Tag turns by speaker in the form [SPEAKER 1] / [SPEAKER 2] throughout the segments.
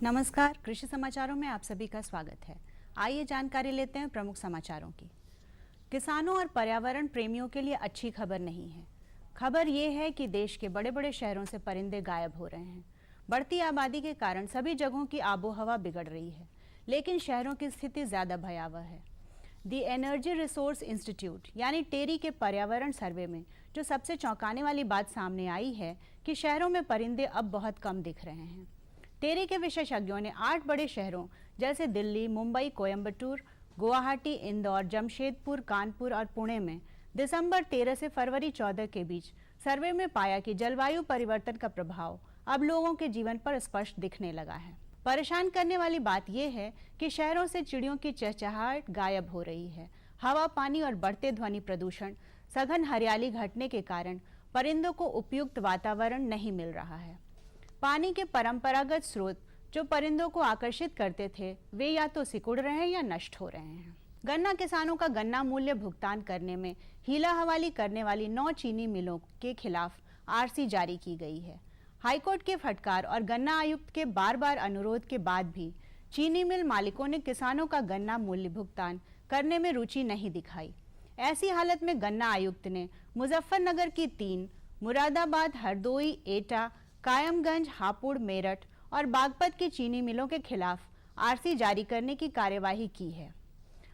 [SPEAKER 1] नमस्कार, कृषि समाचारों में आप सभी का स्वागत है। आइए जानकारी लेते हैं प्रमुख समाचारों की। किसानों और पर्यावरण प्रेमियों के लिए अच्छी खबर नहीं है। खबर ये है कि देश के बड़े बड़े शहरों से परिंदे गायब हो रहे हैं। बढ़ती आबादी के कारण सभी जगहों की आबोहवा बिगड़ रही है, लेकिन शहरों की स्थिति ज्यादा भयावह है। दी एनर्जी रिसोर्स इंस्टीट्यूट यानी टेरी के पर्यावरण सर्वे में जो सबसे चौंकाने वाली बात सामने आई है कि शहरों में परिंदे अब बहुत कम दिख रहे हैं। टेरी के विशेषज्ञों ने 8 बड़े शहरों जैसे दिल्ली, मुंबई, कोयम्बटूर, गुवाहाटी, इंदौर, जमशेदपुर, कानपुर और पुणे में दिसंबर 13 से फरवरी 14 के बीच सर्वे में पाया कि जलवायु परिवर्तन का प्रभाव अब लोगों के जीवन पर स्पष्ट दिखने लगा है। परेशान करने वाली बात यह है कि शहरों से चिड़ियों की चहचहाहट गायब हो रही है। हवा, पानी और बढ़ते ध्वनि प्रदूषण, सघन हरियाली घटने के कारण परिंदों को उपयुक्त वातावरण नहीं मिल रहा है। पानी के परंपरागत स्रोत जो परिंदों को आकर्षित करते थे, वे या तो सिकुड़ रहे हैं या नष्ट हो रहे हैं। गन्ना किसानों का गन्ना मूल्य भुगतान करने में हीला हवाली करने वाली 9 चीनी मिलों के खिलाफ आरसी जारी की गई है। हाईकोर्ट के फटकार और गन्ना आयुक्त के बार बार अनुरोध के बाद भी चीनी मिल मालिकों ने किसानों का गन्ना मूल्य भुगतान करने में रुचि नहीं दिखाई। ऐसी हालत में गन्ना आयुक्त ने मुजफ्फरनगर की 3, मुरादाबाद, हरदोई, एटा, कायमगंज, हापुड़, मेरठ और बागपत की चीनी मिलों के खिलाफ आरसी जारी करने की कार्यवाही की है।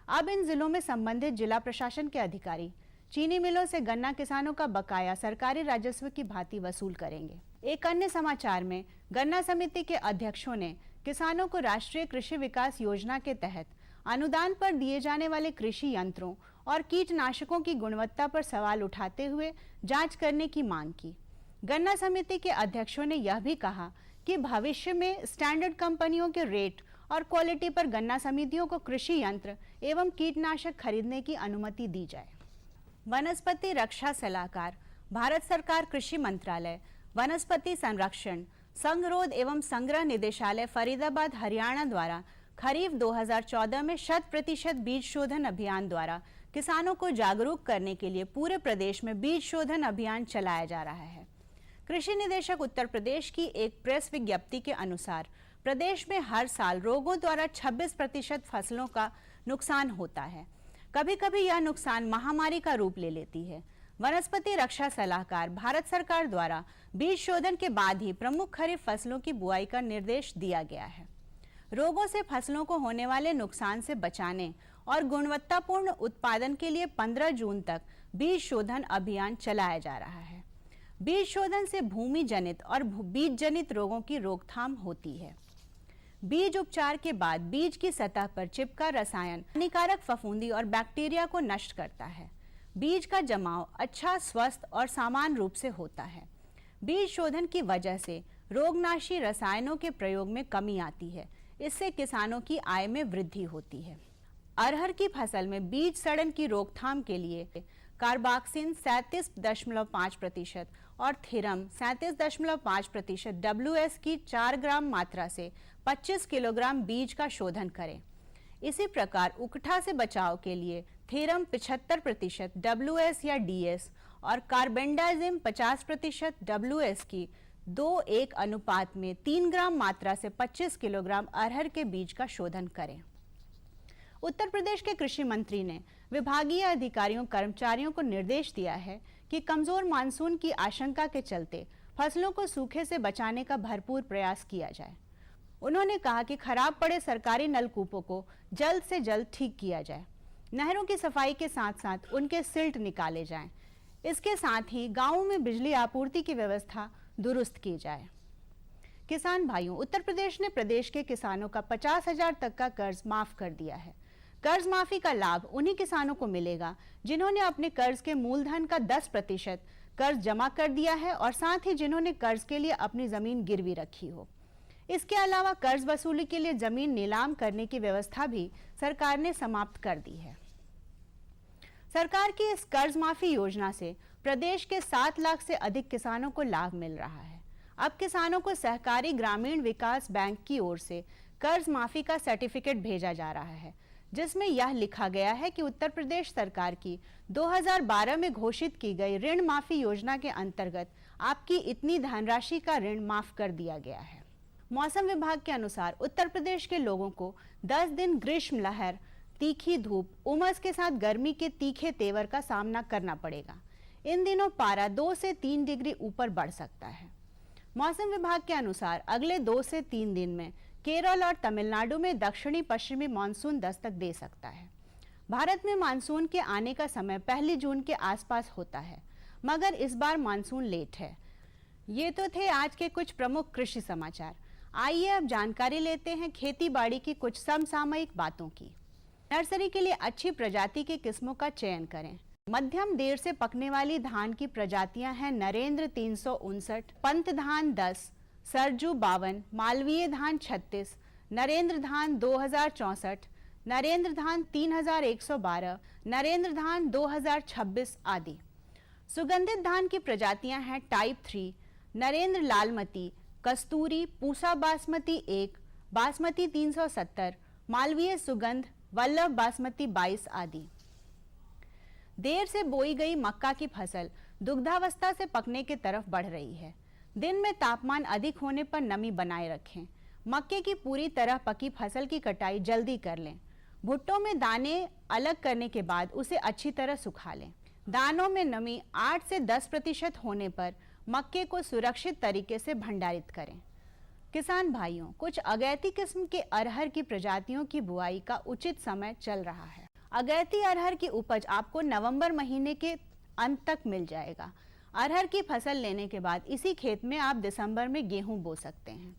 [SPEAKER 1] अब इन जिलों में संबंधित जिला प्रशासन के अधिकारी चीनी मिलों से गन्ना किसानों का बकाया सरकारी राजस्व की भांति वसूल करेंगे। एक अन्य समाचार में गन्ना समिति के अध्यक्षों ने किसानों को राष्ट्रीय कृषि विकास योजना के तहत अनुदान पर दिए जाने वाले कृषि यंत्रों और कीटनाशकों की गुणवत्ता पर सवाल उठाते हुए जांच करने की मांग की। गन्ना समिति के अध्यक्षों ने यह भी कहा कि भविष्य में स्टैंडर्ड कंपनियों के रेट और क्वालिटी पर गन्ना समितियों को कृषि यंत्र एवं कीटनाशक खरीदने की अनुमति दी जाए। वनस्पति रक्षा सलाहकार, भारत सरकार कृषि मंत्रालय, वनस्पति संरक्षण, संगरोध एवं संग्रह निदेशालय फरीदाबाद, हरियाणा द्वारा खरीफ 2014 में 100% बीज शोधन अभियान द्वारा किसानों को जागरूक करने के लिए पूरे प्रदेश में बीज शोधन अभियान चलाया जा रहा है। कृषि निदेशक उत्तर प्रदेश की एक प्रेस विज्ञप्ति के अनुसार प्रदेश में हर साल रोगों द्वारा 26% फसलों का नुकसान होता है। कभी कभी यह नुकसान महामारी का रूप ले लेती है। वनस्पति रक्षा सलाहकार, भारत सरकार द्वारा बीज शोधन के बाद ही प्रमुख खरीफ फसलों की बुआई का निर्देश दिया गया है। रोगों से फसलों को होने वाले नुकसान से बचाने और गुणवत्तापूर्ण उत्पादन के लिए 15 जून तक बीज शोधन अभियान चलाया जा रहा है। बीज शोधन से भूमि जनित और बीज जनित रोगों की रोकथाम होती है। बीज उपचार के बाद बीज की सतह पर चिपका रसायन हानिकारक फफूंदी और बैक्टीरिया को नष्ट करता है। बीज का जमाव अच्छा, स्वस्थ और समान रूप से होता है। बीज शोधन की वजह से रोगनाशी रसायनों के प्रयोग में कमी आती है। इससे किसानों की आय में वृद्धि होती है। अरहर की फसल में बीज सड़न की रोकथाम के लिए कार्बाक्सिन 37.5% और थिरम 37.5% WS की 4 ग्राम मात्रा से 25 किलोग्राम बीज का शोधन करें। इसी प्रकार उकठा से बचाव के लिए थिरम 75% WS या DS और कार्बेंडाजिम 50% WS की 2:1 अनुपात में 3 ग्राम मात्रा से 25 किलोग्राम अरहर के बीज का शोधन करें। उत्तर प्रदेश के कृषि मंत्री ने विभागीय अधिकारियों कर्मचारियों को निर्देश दिया है कि कमजोर मानसून की आशंका के चलते फसलों को सूखे से बचाने का भरपूर प्रयास किया जाए। उन्होंने कहा कि खराब पड़े सरकारी नलकूपों को जल्द से जल्द ठीक किया जाए। नहरों की सफाई के साथ साथ उनके सिल्ट निकाले जाएं। इसके साथ ही गांवों में बिजली आपूर्ति की व्यवस्था दुरुस्त की जाए। किसान भाइयों, उत्तर प्रदेश ने प्रदेश के किसानों का 50,000 तक का कर्ज माफ कर दिया है। कर्ज माफी का लाभ उन्हीं किसानों को मिलेगा जिन्होंने अपने कर्ज के मूलधन का 10% कर्ज जमा कर दिया है और साथ ही जिन्होंने कर्ज के लिए अपनी जमीन गिरवी रखी हो। इसके अलावा कर्ज वसूली के लिए जमीन नीलाम करने की व्यवस्था भी सरकार ने समाप्त कर दी है। सरकार की इस कर्ज माफी योजना से प्रदेश के 7 लाख से अधिक किसानों को लाभ मिल रहा है। अब किसानों को सहकारी ग्रामीण विकास बैंक की ओर से कर्ज माफी का सर्टिफिकेट भेजा जा रहा है, जिसमें यह लिखा गया है कि उत्तर प्रदेश सरकार की 2012 में घोषित की गई ऋण माफी योजना के अंतर्गत आपकी इतनी धनराशि का ऋण माफ कर दिया गया है। मौसम विभाग के अनुसार उत्तर प्रदेश के लोगों को 10 दिन ग्रीष्म लहर, तीखी धूप, उमस के साथ गर्मी के तीखे तेवर का सामना करना पड़ेगा। इन दिनों पारा 2 से 3 डिग्री ऊपर बढ़ सकता है। मौसम विभाग के अनुसार अगले 2 से 3 दिन में केरल और तमिलनाडु में दक्षिणी पश्चिमी मानसून दस्तक दे सकता है। भारत में मानसून के आने का समय 1 जून के आसपास होता है, मगर इस बार मानसून लेट है। ये तो थे आज के कुछ प्रमुख कृषि समाचार। आइए अब जानकारी लेते हैं खेती बाड़ी की कुछ समसामयिक बातों की। नर्सरी के लिए अच्छी प्रजाति की किस्मों का चयन करें। मध्यम देर से पकने वाली धान की प्रजातियां हैं नरेंद्र 359, पंत धान 10, सरजू 52, मालवीय धान 36, नरेंद्र धान 2064, नरेंद्र धान 3112, नरेंद्र धान 2026 आदि। सुगंधित धान की प्रजातियां हैं टाइप 3, नरेंद्र लालमती, कस्तूरी, पूसा बासमती 1, बासमती 370, मालवीय सुगंध, वल्लभ बासमती 22 आदि। देर से बोई गई मक्का की फसल दुग्धावस्था से पकने की तरफ बढ़ रही है। दिन में तापमान अधिक होने पर नमी बनाए रखें। मक्के की पूरी तरह पकी फसल की कटाई जल्दी कर लें। भुट्टो में दाने अलग करने के बाद उसे अच्छी तरह सुखा लें। दानों में नमी 8 से 10% होने पर मक्के को सुरक्षित तरीके से भंडारित करें। किसान भाइयों, कुछ अगैती किस्म के अरहर की प्रजातियों की बुआई का उचित समय चल रहा है। अगैती अरहर की उपज आपको नवंबर महीने के अंत तक मिल जाएगा। अरहर की फसल लेने के बाद इसी खेत में आप दिसंबर में गेहूं बो सकते हैं।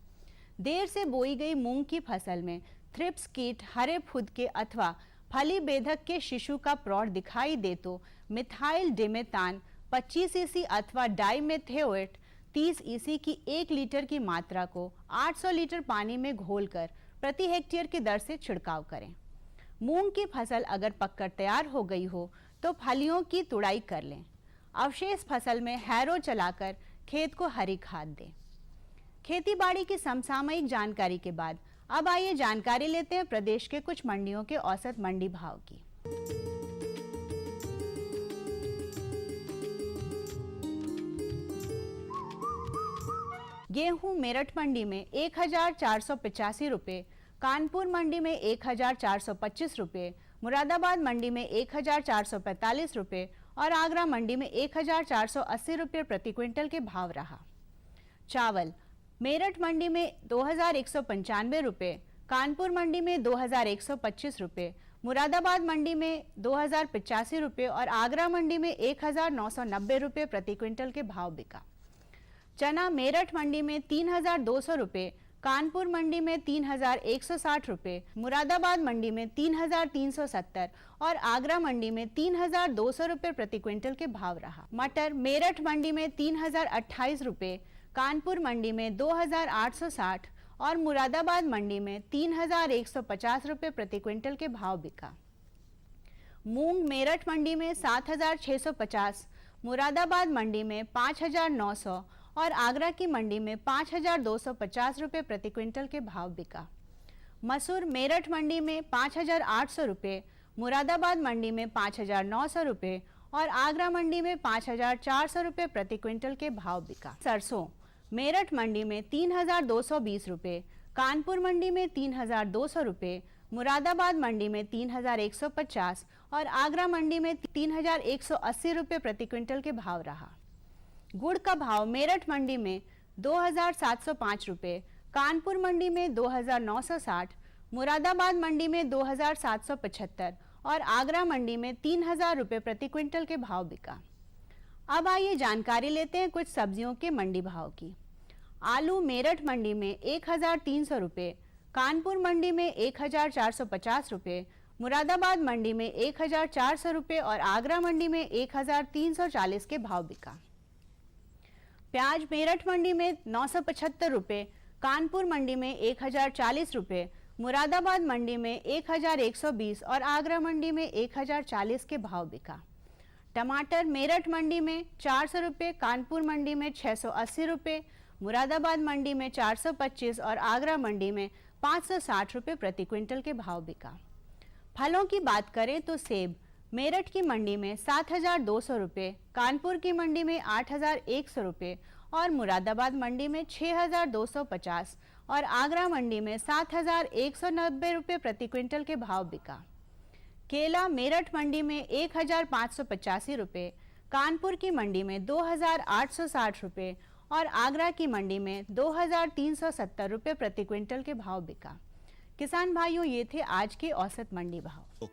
[SPEAKER 1] देर से बोई गई मूंग की फसल में थ्रिप्स कीट, हरे फुदके अथवा फली बेधक के शिशु का प्रौढ़ दिखाई दे तो मिथाइल डिमेथान 25 ईसी अथवा डाइमेथेओएट 30 ईसी की 1 लीटर की मात्रा को 800 लीटर पानी में घोलकर प्रति हेक्टेयर की दर से छिड़काव करें। मूंग की फसल अगर पककर तैयार हो गई हो तो फलियों की तुड़ाई कर लें। अवशेष फसल में हैरो चलाकर खेत को हरी खाद दें। खेतीबाड़ी की समसामयिक जानकारी के बाद अब आइए जानकारी लेते हैं प्रदेश के कुछ मंडियों के औसत मंडी भाव की। गेहूं मेरठ मंडी में 1485 रुपए, कानपुर मंडी में 1425 रुपए, मुरादाबाद मंडी में 1445 रुपए और आगरा मंडी में 1480 रुपए प्रति क्विंटल के भाव रहा। चावल मेरठ मंडी में 2195 रुपए, कानपुर मंडी में 2125 रुपए, मुरादाबाद मंडी में 2085 रुपए और आगरा मंडी में 1990 रुपए प्रति क्विंटल के भाव बिका। चना मेरठ मंडी में 3200 रुपए, कानपुर मंडी में 3160 रुपए, मुरादाबाद मंडी में 3370 और आगरा मंडी में 3200 रुपए प्रति क्विंटल के भाव रहा। मटर मेरठ मंडी में 3028 रुपए, कानपुर मंडी में 2860 और मुरादाबाद मंडी में 3150 रुपए प्रति क्विंटल के भाव बिका। मूंग मेरठ मंडी में 7650, मुरादाबाद मंडी में 5900 और आगरा की मंडी में 5250 रुपए प्रति क्विंटल के भाव बिका। मसूर मेरठ मंडी में 5800 रुपए, मुरादाबाद मंडी में 5900 रुपए और आगरा मंडी में 5400 रुपए प्रति क्विंटल के भाव बिका। सरसों मेरठ मंडी में 3220 रुपए, कानपुर मंडी में 3200 रुपए, मुरादाबाद मंडी में 3150 और आगरा मंडी में 3180 रुपए प्रति क्विंटल के भाव रहा। गुड़ का भाव मेरठ मंडी में 2705 रुपए, कानपुर मंडी में 2960, मुरादाबाद मंडी में 2775 और आगरा मंडी में 3000 रुपए प्रति क्विंटल के भाव बिका। अब आइए जानकारी लेते हैं कुछ सब्जियों के मंडी भाव की। आलू मेरठ मंडी में 1300 रुपए, कानपुर मंडी में 1450 रुपए, मुरादाबाद मंडी में 1400 रुपए और आगरा मंडी में 1340 के भाव बिका। प्याज मेरठ मंडी में 975 रुपए, कानपुर मंडी में 1040 रुपए, मुरादाबाद मंडी में 1120 और आगरा मंडी में 1040 के भाव बिका। टमाटर मेरठ मंडी में 400 रुपए, कानपुर मंडी में 680 रुपए, मुरादाबाद मंडी में 425 और आगरा मंडी में 560 रुपए प्रति क्विंटल के भाव बिका। फलों की बात करें तो सेब मेरठ की मंडी में 7200 रुपए, कानपुर की मंडी में 8100 रुपए और मुरादाबाद मंडी में 6250 और आगरा मंडी में 7,190 रुपये प्रति क्विंटल के भाव बिका। केला मेरठ मंडी में 1,585 रुपये, कानपुर की मंडी में 2,860 रुपये और आगरा की मंडी में 2,370 रुपये प्रति क्विंटल के भाव बिका। किसान भाइयों, ये थे आज के औसत मंडी भाव।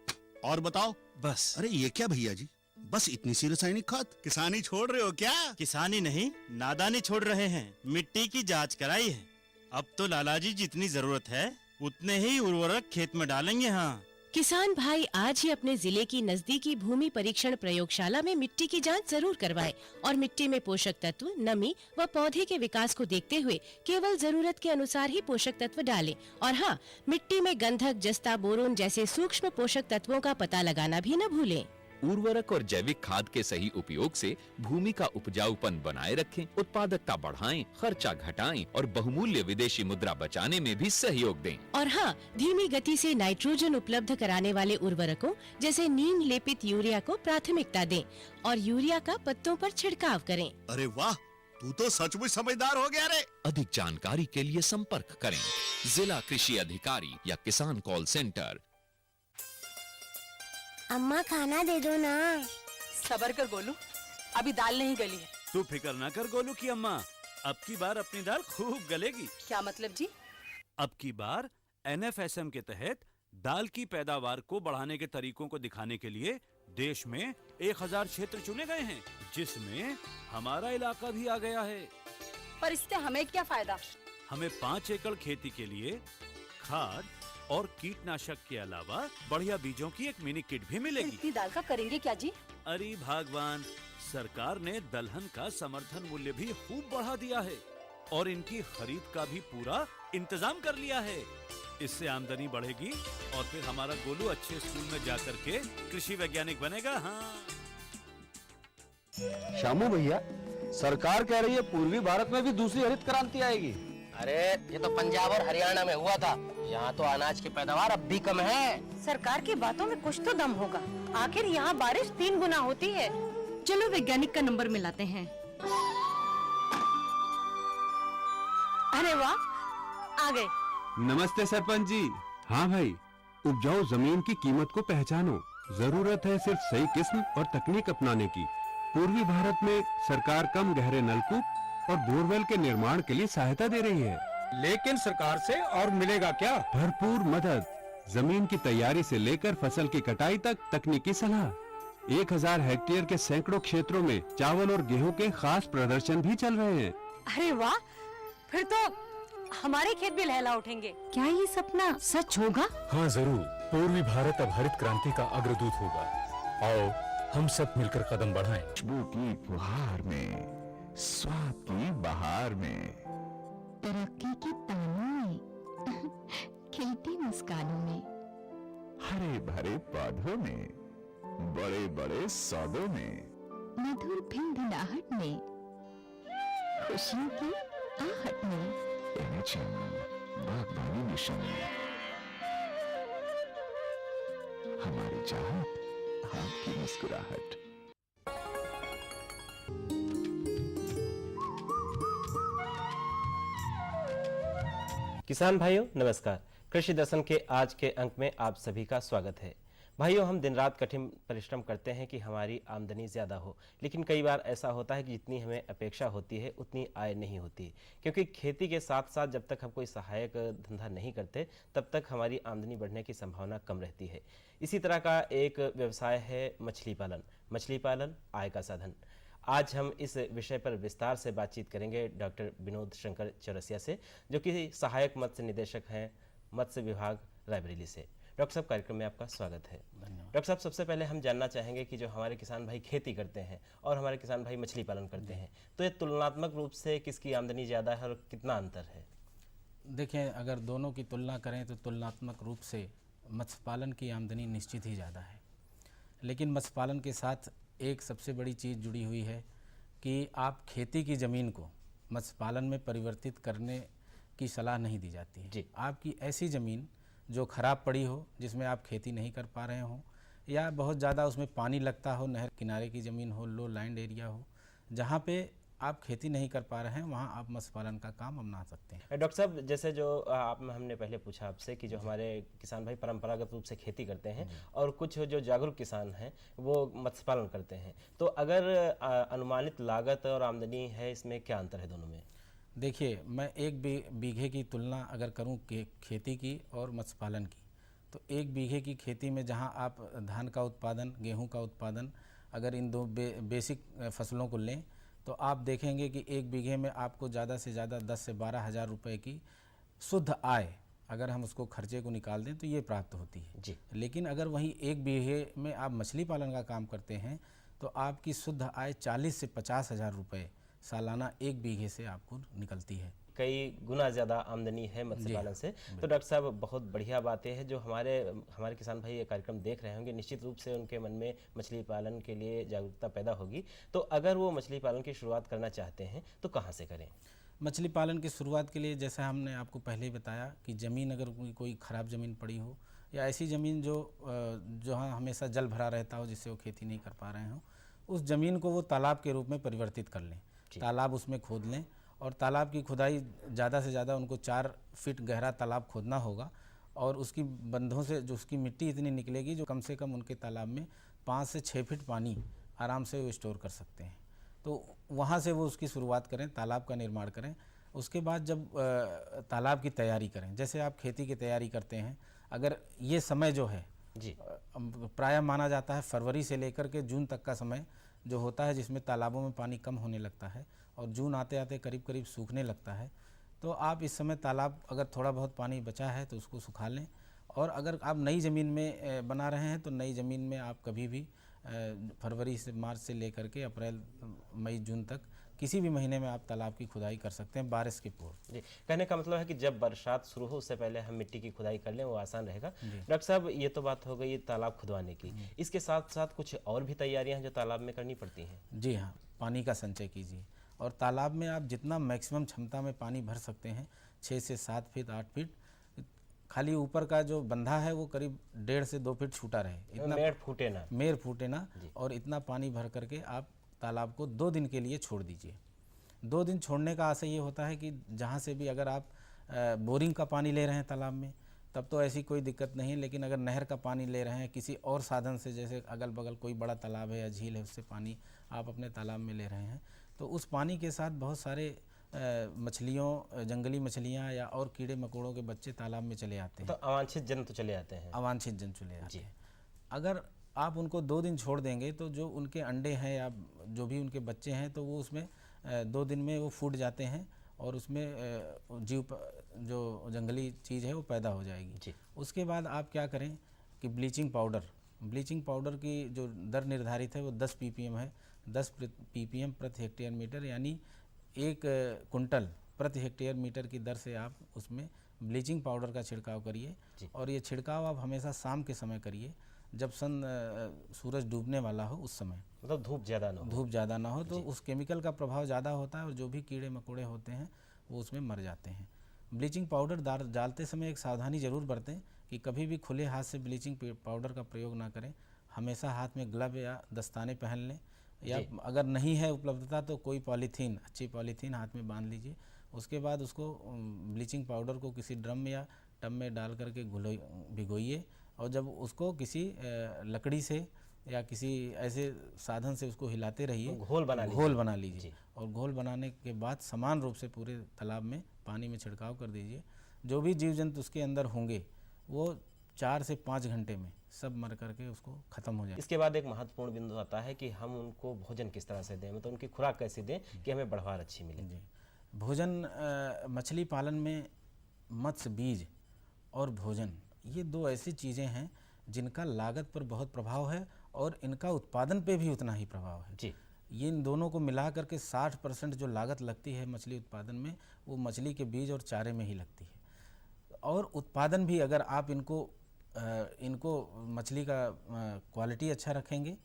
[SPEAKER 2] और बताओ।
[SPEAKER 3] बस।
[SPEAKER 2] अरे ये क्या भैया जी, बस इतनी सी रासायनिक खाद? किसानी छोड़ रहे हो क्या?
[SPEAKER 3] किसानी नहीं, नादानी छोड़ रहे हैं। मिट्टी की जांच कराई है। अब तो लालाजी जितनी जरूरत है उतने ही उर्वरक खेत में डालेंगे। हाँ,
[SPEAKER 4] किसान भाई आज ही अपने जिले की नजदीकी भूमि परीक्षण प्रयोगशाला में मिट्टी की जांच जरूर करवाएं और मिट्टी में पोषक तत्व, नमी व पौधे के विकास को देखते हुए केवल जरूरत के अनुसार ही पोषक तत्व डालें। और हाँ, मिट्टी में गंधक, जस्ता, बोरोन जैसे सूक्ष्म पोषक तत्वों का पता लगाना भी न भूलें।
[SPEAKER 5] उर्वरक और जैविक खाद के सही उपयोग से भूमि का उपजाऊपन बनाए रखें, उत्पादकता बढ़ाएं, खर्चा घटाएं और बहुमूल्य विदेशी मुद्रा बचाने में भी सहयोग दें।
[SPEAKER 4] और हाँ, धीमी गति से नाइट्रोजन उपलब्ध कराने वाले उर्वरकों जैसे नीम लेपित यूरिया को प्राथमिकता दें और यूरिया का पत्तों पर छिड़काव करें।
[SPEAKER 2] अरे वाह, तू तो सचमुच समझदार हो गया रे।
[SPEAKER 5] अधिक जानकारी के लिए संपर्क करें जिला कृषि अधिकारी या किसान कॉल सेंटर।
[SPEAKER 6] अम्मा खाना दे दो ना।
[SPEAKER 7] सबर कर गोलू, अभी दाल नहीं गली है।
[SPEAKER 8] तू फिक्र ना कर गोलू की अम्मा, अब की बार अपनी दाल खूब गलेगी।
[SPEAKER 7] क्या मतलब जी?
[SPEAKER 8] अब की बार NFSM के तहत दाल की पैदावार को बढ़ाने के तरीकों को दिखाने के लिए देश में 1000 क्षेत्र चुने गए हैं, जिसमें हमारा इलाका भी आ गया है।
[SPEAKER 7] पर इससे हमें क्या फायदा?
[SPEAKER 8] हमें 5 एकड़ खेती के लिए खाद और कीटनाशक के अलावा बढ़िया बीजों की एक मिनी किट भी मिलेगी।
[SPEAKER 7] इतनी दाल का करेंगे क्या जी?
[SPEAKER 8] अरे भगवान, सरकार ने दलहन का समर्थन मूल्य भी खूब बढ़ा दिया है और इनकी खरीद का भी पूरा इंतजाम कर लिया है। इससे आमदनी बढ़ेगी और फिर हमारा गोलू अच्छे स्कूल में जाकर के कृषि वैज्ञानिक बनेगा। हाँ
[SPEAKER 9] शामू भैया, सरकार कह रही है पूर्वी भारत में भी दूसरी हरित क्रांति आएगी।
[SPEAKER 10] अरे ये तो पंजाब और हरियाणा में हुआ था, यहाँ तो अनाज की पैदावार अब भी कम है।
[SPEAKER 7] सरकार की बातों में कुछ तो दम होगा। आखिर यहाँ बारिश 3 गुना होती है।
[SPEAKER 4] चलो वैज्ञानिक का नंबर मिलाते हैं।
[SPEAKER 7] अरे वाह, आ गए।
[SPEAKER 11] नमस्ते सरपंच जी। हाँ भाई, उपजाऊ जमीन की कीमत को पहचानो। जरूरत है सिर्फ सही किस्म और तकनीक अपनाने की। पूर्वी भारत में सरकार कम गहरे नलकूप और बोरवेल के निर्माण के लिए सहायता दे रही है।
[SPEAKER 9] लेकिन सरकार से और मिलेगा क्या?
[SPEAKER 11] भरपूर मदद, जमीन की तैयारी से लेकर फसल की कटाई तक तकनीकी सलाह। 1000 हेक्टेयर के सैकड़ों क्षेत्रों में चावल और गेहूं के खास प्रदर्शन भी चल रहे हैं।
[SPEAKER 7] अरे वाह, फिर तो हमारे खेत भी लहला उठेंगे।
[SPEAKER 4] क्या ये सपना सच होगा?
[SPEAKER 12] हाँ जरूर, पूर्वी भारत अब हरित क्रांति का अग्रदूत होगा। आओ हम सब मिलकर कदम बढ़ाएं।
[SPEAKER 5] खुशबू की फुहार में, स्वाद की बहार में,
[SPEAKER 6] तरक्की की तानों में, खिलती मुस्कानों में,
[SPEAKER 5] हरे भरे पौधों में, बड़े बड़े सौदों में,
[SPEAKER 6] मधुर भिनभिनाहट में, खुशियों की आहट में,
[SPEAKER 5] बागबानी मिशन, हमारी चाहत, आपकी मुस्कुराहट।
[SPEAKER 10] किसान भाइयों नमस्कार। कृषि दर्शन के आज के अंक में आप सभी का स्वागत है। भाइयों, हम दिन रात कठिन परिश्रम करते हैं कि हमारी आमदनी ज़्यादा हो, लेकिन कई बार ऐसा होता है कि जितनी हमें अपेक्षा होती है उतनी आय नहीं होती, क्योंकि खेती के साथ साथ जब तक हम कोई सहायक धंधा नहीं करते तब तक हमारी आमदनी बढ़ने की संभावना कम रहती है। इसी तरह का एक व्यवसाय है मछली पालन। मछली पालन आय का साधन। आज हम इस विषय पर विस्तार से बातचीत करेंगे डॉक्टर विनोद शंकर चौरसिया से, जो कि सहायक मत्स्य निदेशक हैं मत्स्य विभाग रायबरेली से। डॉक्टर साहब, कार्यक्रम में आपका स्वागत है। डॉक्टर साहब, सबसे पहले हम जानना चाहेंगे कि जो हमारे किसान भाई खेती करते हैं और हमारे किसान भाई मछली पालन करते हैं, तो ये तुलनात्मक रूप से किसकी आमदनी ज़्यादा है और कितना अंतर है?
[SPEAKER 13] देखिए, अगर दोनों की तुलना करें तो तुलनात्मक रूप से मत्स्य पालन की आमदनी निश्चित ही ज़्यादा है, लेकिन मत्स्य पालन के साथ एक सबसे बड़ी चीज़ जुड़ी हुई है कि आप खेती की ज़मीन को मत्स्य पालन में परिवर्तित करने की सलाह नहीं दी जाती है। आपकी ऐसी ज़मीन जो ख़राब पड़ी हो, जिसमें आप खेती नहीं कर पा रहे हों, या बहुत ज़्यादा उसमें पानी लगता हो, नहर किनारे की ज़मीन हो, लो लैंड एरिया हो, जहाँ पे आप खेती नहीं कर पा रहे हैं वहाँ आप मत्स्य पालन का काम अपना सकते हैं।
[SPEAKER 10] डॉक्टर साहब, जैसे जो हमने पहले पूछा आपसे कि जो हमारे किसान भाई परंपरागत रूप से खेती करते हैं और कुछ जो जागरूक किसान हैं वो मत्स्य पालन करते हैं, तो अगर अनुमानित लागत और आमदनी है, इसमें क्या अंतर है दोनों में?
[SPEAKER 13] देखिए, मैं एक बीघे की तुलना अगर करूं खेती की और मत्स्य पालन की, तो एक बीघे की खेती में जहां आप धान का उत्पादन, गेहूं का उत्पादन, अगर इन दो बेसिक फसलों को लें तो आप देखेंगे कि एक बीघे में आपको ज़्यादा से ज़्यादा 10 से 12 हज़ार रुपये की शुद्ध आय, अगर हम उसको खर्चे को निकाल दें तो ये प्राप्त होती है
[SPEAKER 10] जी।
[SPEAKER 13] लेकिन अगर वहीं एक बीघे में आप मछली पालन का काम करते हैं तो आपकी शुद्ध आय 40 से 50 हज़ार रुपये सालाना एक बीघे से आपको निकलती है।
[SPEAKER 10] कई गुना ज़्यादा आमदनी है मत्स्य पालन से। तो डॉक्टर साहब, बहुत बढ़िया बात है, जो हमारे किसान भाई ये कार्यक्रम देख रहे होंगे, निश्चित रूप से उनके मन में मछली पालन के लिए जागरूकता पैदा होगी। तो अगर वो मछली पालन की शुरुआत करना चाहते हैं तो कहाँ से करें?
[SPEAKER 13] मछली पालन की शुरुआत के लिए जैसा हमने आपको पहले ही बताया कि ज़मीन अगर कोई ख़राब ज़मीन पड़ी हो या ऐसी ज़मीन जो हमेशा जल भरा रहता हो जिससे वो खेती नहीं कर पा रहे हों, उस ज़मीन को वो तालाब के रूप में परिवर्तित कर लें। तालाब उसमें खोद लें और तालाब की खुदाई ज़्यादा से ज़्यादा उनको 4 फीट गहरा तालाब खोदना होगा और उसकी बंधों से जो उसकी मिट्टी इतनी निकलेगी जो कम से कम उनके तालाब में 5 से 6 फीट पानी आराम से वो स्टोर कर सकते हैं। तो वहाँ से वो उसकी शुरुआत करें, तालाब का निर्माण करें। उसके बाद जब तालाब की तैयारी करें, जैसे आप खेती की तैयारी करते हैं, अगर ये समय जो है
[SPEAKER 10] जी
[SPEAKER 13] प्रायः माना जाता है फरवरी से लेकर के जून तक का समय जो होता है जिसमें तालाबों में पानी कम होने लगता है और जून आते आते करीब करीब सूखने लगता है, तो आप इस समय तालाब अगर थोड़ा बहुत पानी बचा है तो उसको सुखा लें। और अगर आप नई ज़मीन में बना रहे हैं तो नई ज़मीन में आप कभी भी फरवरी से मार्च से लेकर के अप्रैल मई जून तक किसी भी महीने में आप तालाब की खुदाई कर सकते हैं बारिश के पूर्व।
[SPEAKER 10] जी, कहने का मतलब है कि जब बरसात शुरू हो उससे पहले हम मिट्टी की खुदाई कर लें, वो आसान रहेगा। डॉक्टर साहब, ये तो बात हो गई तालाब खुदवाने की, इसके साथ साथ कुछ और भी तैयारियां हैं जो तालाब में करनी पड़ती हैं?
[SPEAKER 13] जी हाँ, पानी का संचय कीजिए और तालाब में आप जितना मैक्सिमम क्षमता में पानी भर सकते हैं, 6 से 7 फीट 8 फीट, खाली ऊपर का जो बंधा है वो करीब 1.5 से 2 फीट छूटा रहे,
[SPEAKER 10] इतना मेड़ फूटे ना
[SPEAKER 13] और इतना पानी भर करके आप तालाब को 2 दिन के लिए छोड़ दीजिए। 2 दिन छोड़ने का आशय ये होता है कि जहाँ से भी अगर आप बोरिंग का पानी ले रहे हैं तालाब में तब तो ऐसी कोई दिक्कत नहीं है, लेकिन अगर नहर का पानी ले रहे हैं किसी और साधन से, जैसे अगल बगल कोई बड़ा तालाब है या झील है उससे पानी आप अपने तालाब में ले रहे हैं, तो उस पानी के साथ बहुत सारे मछलियों, जंगली मछलियाँ या और कीड़े मकोड़ों के बच्चे तालाब में चले आते हैं।
[SPEAKER 10] तो अवांछित जंतु चले आते हैं।
[SPEAKER 13] अवांछित जंतु चले आते हैं। अगर आप उनको 2 दिन छोड़ देंगे तो जो उनके अंडे हैं या जो भी उनके बच्चे हैं तो वो उसमें 2 दिन में वो फूट जाते हैं और उसमें जो जंगली चीज़ है वो पैदा हो जाएगी। उसके बाद आप क्या करें कि ब्लीचिंग पाउडर की जो दर निर्धारित है वो 10 ppm है। 10 ppm प्रति हेक्टेयर मीटर, यानी 1 कुंटल प्रति हेक्टेयर मीटर की दर से आप उसमें ब्लीचिंग पाउडर का छिड़काव करिए। और ये छिड़काव आप हमेशा शाम के समय करिए जब सूरज डूबने वाला हो, उस समय,
[SPEAKER 10] मतलब धूप ज़्यादा ना हो
[SPEAKER 13] तो उस केमिकल का प्रभाव ज़्यादा होता है और जो भी कीड़े मकोड़े होते हैं वो उसमें मर जाते हैं। ब्लीचिंग पाउडर डालते समय एक सावधानी ज़रूर बरतें कि कभी भी खुले हाथ से ब्लीचिंग पाउडर का प्रयोग ना करें। हमेशा हाथ में ग्लव या दस्ताने पहन लें, या अगर नहीं है उपलब्धता तो कोई पॉलीथीन, अच्छी पॉलीथीन हाथ में बांध लीजिए। उसके बाद उसको ब्लीचिंग पाउडर को किसी ड्रम या टब में डाल करके भिगोइए और जब उसको किसी लकड़ी से या किसी ऐसे साधन से उसको हिलाते रहिए, घोल बना लीजिए। और घोल बनाने के बाद समान रूप से पूरे तालाब में पानी में छिड़काव कर दीजिए। जो भी जीव जंतु उसके अंदर होंगे वो 4 से 5 घंटे में सब मर करके उसको ख़त्म हो जाए।
[SPEAKER 10] इसके बाद एक महत्वपूर्ण बिंदु आता है कि हम उनको भोजन किस तरह से दें, मतलब उनकी खुराक कैसे दें कि हमें बढ़वार अच्छी मिले।
[SPEAKER 13] जी, भोजन मछली पालन में मत्स्य बीज और भोजन, ये 2 ऐसी चीज़ें हैं जिनका लागत पर बहुत प्रभाव है और इनका उत्पादन पे भी उतना ही प्रभाव है।
[SPEAKER 10] जी,
[SPEAKER 13] ये इन दोनों को मिला करके 60% जो लागत लगती है मछली उत्पादन में वो मछली के बीज और चारे में ही लगती है। और उत्पादन भी अगर आप इनको मछली का क्वालिटी अच्छा रखेंगे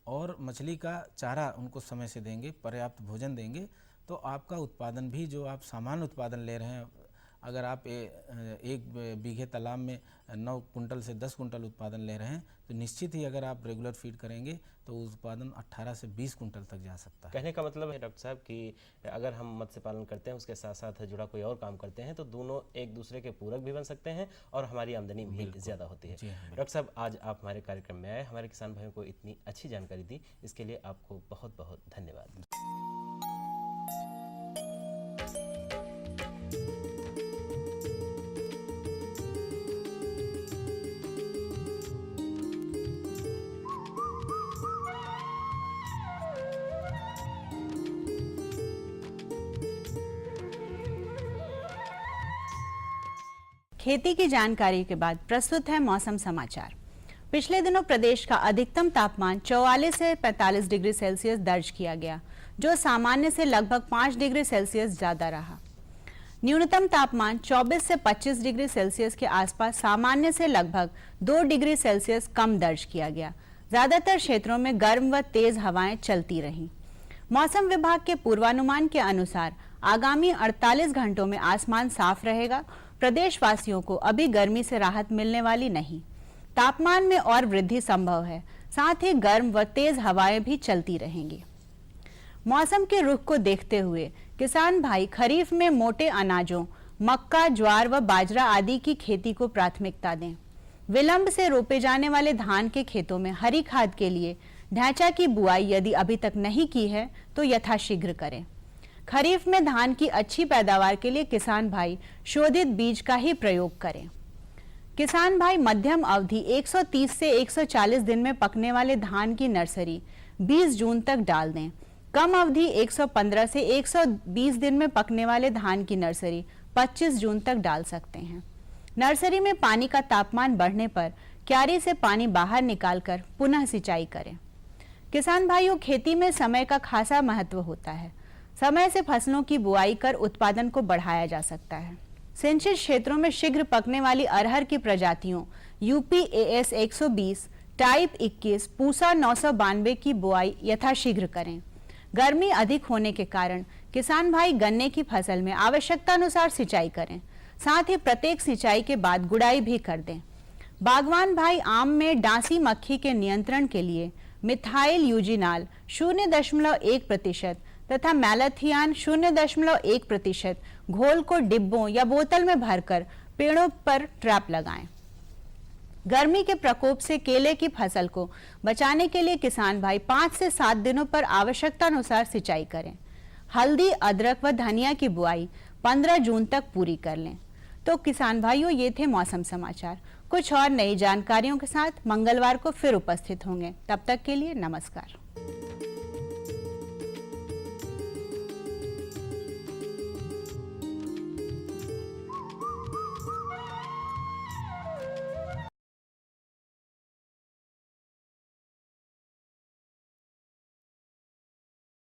[SPEAKER 13] और मछली का चारा उनको समय से देंगे, पर्याप्त भोजन देंगे, तो आपका उत्पादन भी जो आप सामान्य उत्पादन ले रहे हैं अगर आप एक बीघे तालाब में 9 कुंटल से 10 कुंटल उत्पादन ले रहे हैं तो निश्चित ही अगर आप रेगुलर फीड करेंगे तो उत्पादन 18 से 20 कुंटल तक जा सकता है।
[SPEAKER 10] कहने का मतलब है डॉक्टर साहब कि अगर हम मत्स्य पालन करते हैं उसके साथ साथ जुड़ा कोई और काम करते हैं तो दोनों एक दूसरे के पूरक भी बन सकते हैं और हमारी आमदनी भी ज़्यादा होती है। डॉक्टर साहब, आज आप हमारे कार्यक्रम में आए, हमारे किसान भाइयों को इतनी अच्छी जानकारी दी, इसके लिए आपको बहुत बहुत धन्यवाद।
[SPEAKER 1] खेती की जानकारी के बाद प्रस्तुत है मौसम समाचार। पिछले दिनों प्रदेश का अधिकतम तापमान 44 से 45 डिग्री सेल्सियस दर्ज किया गया, जो सामान्य से लगभग 5 डिग्री सेल्सियस ज्यादा रहा। न्यूनतम तापमान 24 से 25 डिग्री सेल्सियस के आसपास सामान्य से लगभग 2 डिग्री सेल्सियस कम दर्ज किया गया। ज्यादातर क्षेत्रों में गर्म व तेज हवाएं चलती रहीं। मौसम विभाग के पूर्वानुमान के अनुसार आगामी 48 घंटों में आसमान साफ रहेगा। प्रदेशवासियों को अभी गर्मी से राहत मिलने वाली नहीं। तापमान में और वृद्धि संभव है, साथ ही गर्म व तेज हवाएं भी चलती रहेंगी। मौसम के रुख को देखते हुए किसान भाई खरीफ में मोटे अनाजों मक्का, ज्वार व बाजरा आदि की खेती को प्राथमिकता दें। विलंब से रोपे जाने वाले धान के खेतों में हरी खाद के लिए ढैंचा की बुआई यदि अभी तक नहीं की है तो यथाशीघ्र करें। खरीफ में धान की अच्छी पैदावार के लिए किसान भाई शोधित बीज का ही प्रयोग करें। किसान भाई मध्यम अवधि 130 से 140 दिन में पकने वाले धान की नर्सरी 20 जून तक डाल दें। कम अवधि 115 से 120 दिन में पकने वाले धान की नर्सरी 25 जून तक डाल सकते हैं। नर्सरी में पानी का तापमान बढ़ने पर क्यारी से पानी बाहर निकालकर पुनः सिंचाई करें। किसान भाइयों, खेती में समय का खासा महत्व होता है। समय से फसलों की बुआई कर उत्पादन को बढ़ाया जा सकता है। सिंचित क्षेत्रों में शीघ्र पकने वाली अरहर की प्रजातियों यूपी AS 120, टाइप 21, पूसा 992 की बुआई यथाशीघ्र करें। गर्मी अधिक होने के कारण किसान भाई गन्ने की फसल में आवश्यकतानुसार सिंचाई करें। साथ ही प्रत्येक सिंचाई के बाद गुड़ाई भी कर दें। बागवान भाई आम में डांसी मक्खी के नियंत्रण के लिए मिथाइल यूजिनाल 0.1% तथा मैलाथियान 0.1% घोल को डिब्बों या बोतल में भरकर पेड़ों पर ट्रैप लगाएं। गर्मी के प्रकोप से केले की फसल को बचाने के लिए किसान भाई 5 से 7 दिनों पर आवश्यकतानुसार सिंचाई करें। हल्दी, अदरक व धनिया की बुआई 15 जून तक पूरी कर लें। तो किसान भाइयों, ये थे मौसम समाचार। कुछ और नई जानकारियों के साथ मंगलवार को फिर उपस्थित होंगे। तब तक के लिए नमस्कार।